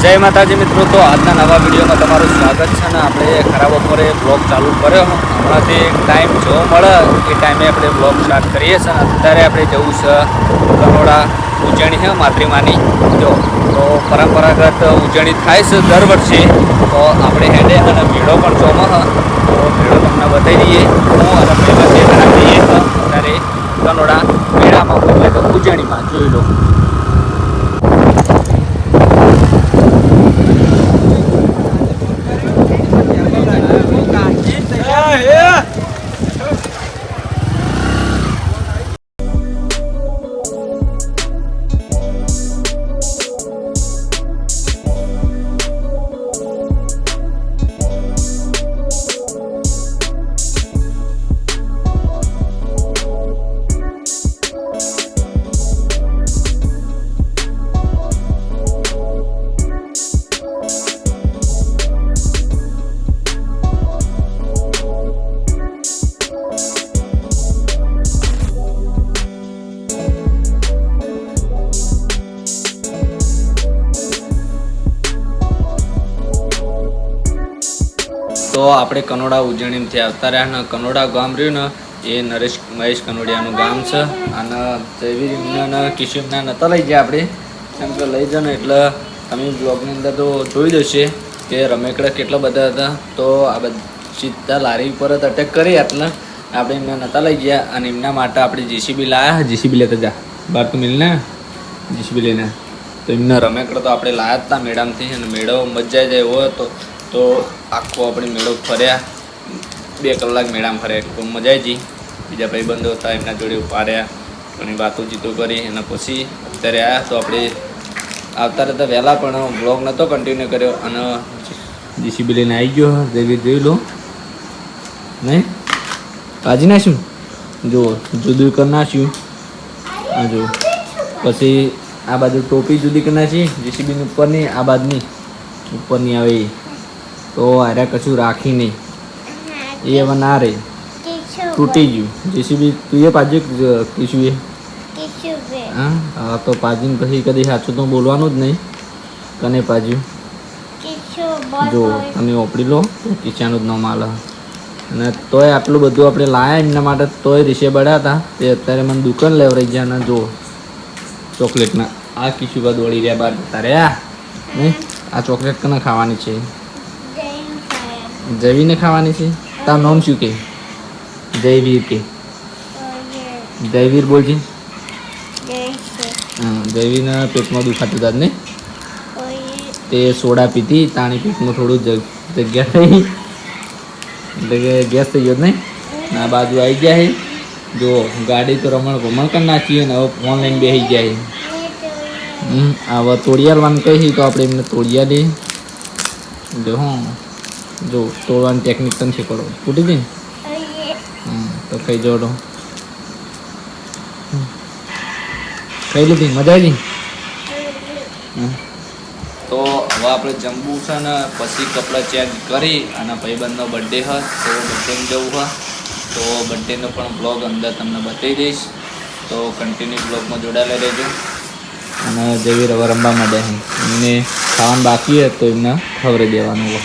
જય માતાજી મિત્રો, તો આજના નવા વિડીયોમાં તમારું સ્વાગત છે ને આપણે ખરાબ બપોરે બ્લોગ ચાલુ કર્યો. હમણાંથી ટાઈમ જો મળે એ ટાઈમે આપણે બ્લોગ સ્ટાર્ટ કરીએ છીએ. અત્યારે આપણે જવું છે કનોડા ઉજવણી છે માતૃમાની. જો તો પરંપરાગત ઉજવણી થાય છે દર વર્ષે. તો આપણે હેડે અને મેળો પણ ચોમાં તો મેળો તમને બતાવી દઈએ. હું અને ભાઈબંધ ઘણા જઈએ અત્યારે કનોડા મેળામાં એટલે કે ઉજવણીમાં જોઈ લો. તો આપણે કનોડા ઉજવણીથી આવતા રહ્યા ને કનોડા ગામ રહ્યું ને એ નરેશ મહેશ કનોડિયાનું ગામ છે. અને જયવીરને કિશોરના નહોતા લઈ ગયા આપણે, કેમ કે લઈ જાય ને એટલે તમે બ્લોગની અંદર તો જોઈ દેશે કે રમેકડા કેટલા બધા હતા. તો આ બધા સીધા લારી ઉપર જ અટેક કરી એટલે આપણે એમને નહોતા લઈ ગયા. અને એમના માટે આપણે જેસીબી લાવ્યા. જેસીબી લેતા જા બાર તો મિલને જેસીબી લઈને. તો એમના રમેકડા તો આપણે લાવ્યા જ હતા મેળામાંથી. અને મેળો મજા જાય એવો હતો. તો આખો આપણે મેળો ફર્યા, 2 કલાક મેળામાં ફર્યા. ખૂબ મજા આવી. બીજા ભાઈબંધો હતા એમના જોડે ઉપાડ્યા, ઘણી વાતો જીતો કરી. અને પછી અત્યારે આવ્યા તો આપણે આવતા રહેતા વહેલા પણ બ્લોગ નહોતો કન્ટિન્યુ કર્યો. અને જીસીબી લઈને આવી ગયો. જેવી જોઈ લો નહીં કાજી નાખ્યું, જુઓ જુદું કરી નાખ્યું. આ જુઓ પછી આ બાજુ ટોપી જુદી કરી નાખી જીસીબીની ઉપરની, આ બાજુની ઉપરની આવે તો આરે કશું રાખી નહીં. એ હવે ના રહે, તૂટી ગયું જેસીબી. તું એ પાજુ કીશું એ હા તો પાજીને પછી કદી સાચું તો બોલવાનું જ નહીં. કને પાજ્યું જો તમે ઓપડી લો તો કિચાનું જ ન માલ. અને તોય આટલું બધું આપણે લાયા એમના માટે, તોય રીસે બળ્યા હતા. તે અત્યારે મને દુકાન લેવરાઈ ગયા. અને જો ચોકલેટના આ કિશું બાદ દોડી રહ્યા બાર જતા રહ્યા નહીં. આ ચોકલેટ કને ખાવાની છે? જયવીરને ખાવાની છે. તારું નામ શું કે? જયવીર કે? જયવીર બોલજે. હા જયવીરના પેટમાં દુખાતું હતા ને, તે સોડા પીધી તાણી પેટમાં થોડું જગ્યા થઈ એટલે કે ગેસ થઈ ગયો નહીં. આ બાજુ આવી ગયા છે. જો ગાડી તો રમણ કરી નાખીએ ને હવે ઓનલાઈન બેસી ગયા છે. હવે તોડિયાલવાનું કહી તો આપણે એમને તોડિયા લઈએ. જો જો તોડવાની ટેકનિક તને શીખવાડો. ફૂટી જઈ ને તો ખાઈ જવાનો. ખાઈ લીધી? મજા આવી? તો હવે આપણે જમવું છે ને પછી કપડાં ચેન્જ કરી અને ભાઈબંધનો બર્થડે હોય તો બર્થડેમાં જવું હોય તો બર્થડેનો પણ બ્લોગ અંદર તમને બતાવી દઈશ. તો કન્ટિન્યુ બ્લોગમાં જોડાયેલા રહેજો. અને જેવી રવા રમવા માંડે એમને ખાવાનું બાકી હોય તો એમને ખવડાવી દેવાનું હોય.